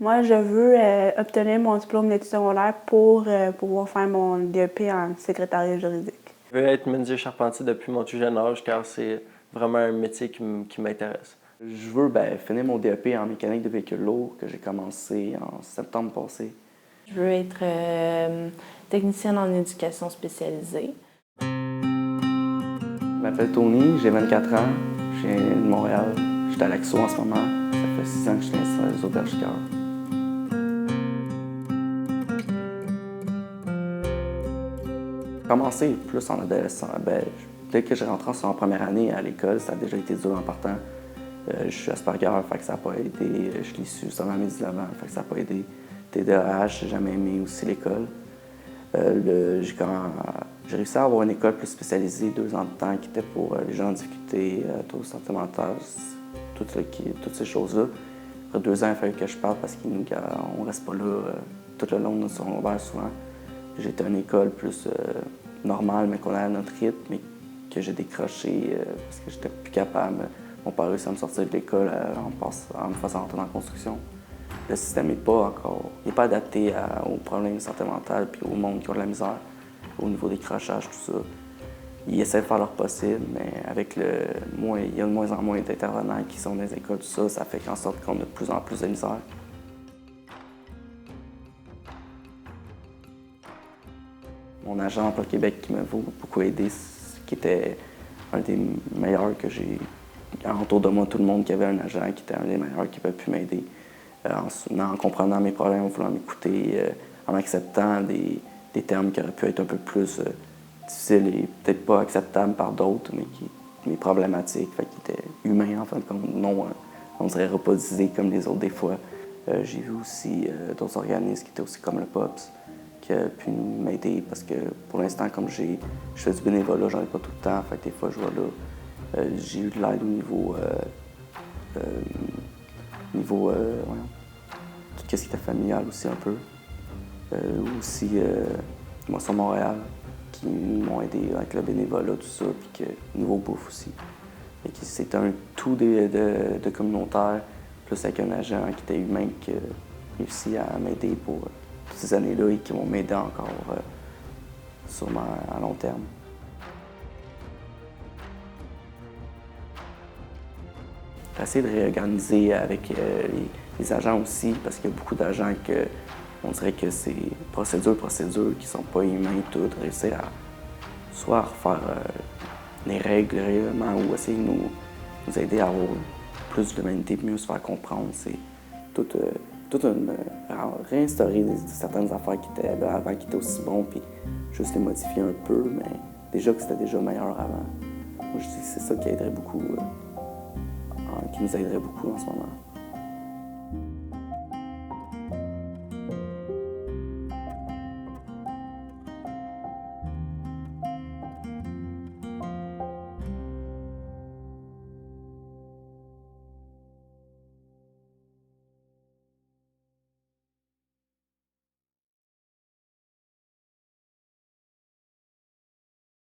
Moi, je veux obtenir mon diplôme d'études secondaires pour pouvoir faire mon DEP en secrétariat juridique. Je veux être menuisier charpentier depuis mon tout jeune âge car c'est vraiment un métier qui m'intéresse. Je veux finir mon DEP en mécanique de véhicules lourds que j'ai commencé en septembre passé. Je veux être technicienne en éducation spécialisée. Je m'appelle Tony, j'ai 24 ans, je viens de Montréal. Je suis à l'Axo en ce moment. Ça fait 6 ans que je suis installé dans les auberges cœur. J'ai commencé plus en adolescent. Dès que j'ai rentré en première année à l'école, ça a déjà été dur en partant. Je suis Asperger, fait que ça n'a pas aidé. Je l'ai su seulement à mes 19 ans, fait que ça n'a pas aidé. TDAH, j'ai jamais aimé aussi l'école. J'ai réussi à avoir une école plus spécialisée, 2 ans de temps, qui était pour les gens en difficulté, troubles sentimentaux, toutes ces choses-là. Après 2 ans, il a fallu que je parte parce qu'on ne reste pas là tout le long de notre secondaire souvent. J'étais à une école plus normale, mais qu'on allait à notre rythme, mais que j'ai décroché parce que j'étais plus capable. Mon père a réussi à me sortir de l'école en me faisant rentrer dans la construction. Le système n'est pas adapté aux problèmes de santé mentale puis au monde qui ont de la misère, au niveau des crochages, tout ça. Ils essaient de faire leur possible, mais il y a de moins en moins d'intervenants qui sont dans les écoles, tout ça, ça fait qu'en sorte qu'on a de plus en plus de misère. Mon agent Emploi Québec qui m'a beaucoup aidé, qui était un des meilleurs que j'ai. Autour de moi, tout le monde qui avait un agent qui était un des meilleurs qui avait pu m'aider. En comprenant mes problèmes, en voulant m'écouter, en acceptant des termes qui auraient pu être un peu plus difficiles et peut-être pas acceptables par d'autres, mais mes problématiques, qui étaient humains en fin de compte, non, on dirait robotisés comme les autres des fois. J'ai vu aussi d'autres organismes qui étaient aussi comme le POPS, qui a pu m'aider parce que pour l'instant, comme je fais du bénévolat, j'en ai pas tout le temps, fait que des fois je vais là. J'ai eu de l'aide au niveau tout ce qui était familial aussi un peu. Moi sur Montréal, qui m'ont aidé avec le bénévolat, tout ça, puis que niveau bouffe aussi. C'était un tout de communautaire, plus avec un agent qui était humain, qui a réussi à m'aider pour toutes ces années-là et qui vont m'aider encore sûrement à long terme. J'ai essayé de réorganiser avec les agents aussi, parce qu'il y a beaucoup d'agents on dirait que c'est procédure, qui sont pas humains toutes, réussir à soit refaire les règles, les règlements, ou essayer de nous aider à avoir plus d'humanité, mieux se faire comprendre. C'est réinstaurer certaines affaires qui étaient là avant, qui étaient aussi bons, puis juste les modifier un peu, mais déjà que c'était déjà meilleur avant. Moi, je dis que c'est ça qui aiderait beaucoup. Qui nous aiderait beaucoup en ce moment.